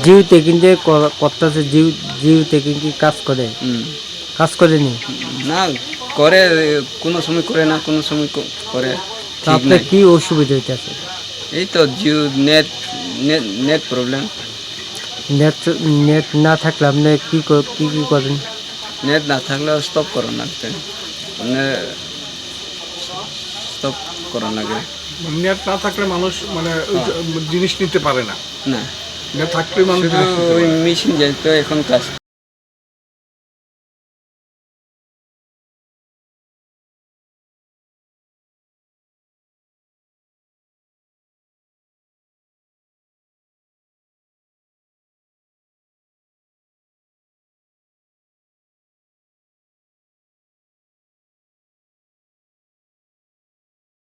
জিও টেকিংয়ে করতেছে, জিও টেকিং কি কাজ করে? কাজ করেনি? না করে, কোনো সময় করে না, কোনো সময় করে। তো আপনার কি অসুবিধা হইতেছে? এই তো Jio net net net problem. Net net না থাকলে আপনি কি করেন? নেট না থাকলেও স্টপ করা লাগবে, মানে স্টপ করা লাগে। নেট না থাকলে মানুষ মানে জিনিস নিতে পারে না। না, নেট থাকলে মানুষ শুধু ওই মেশিন যাই তো এখন কাজ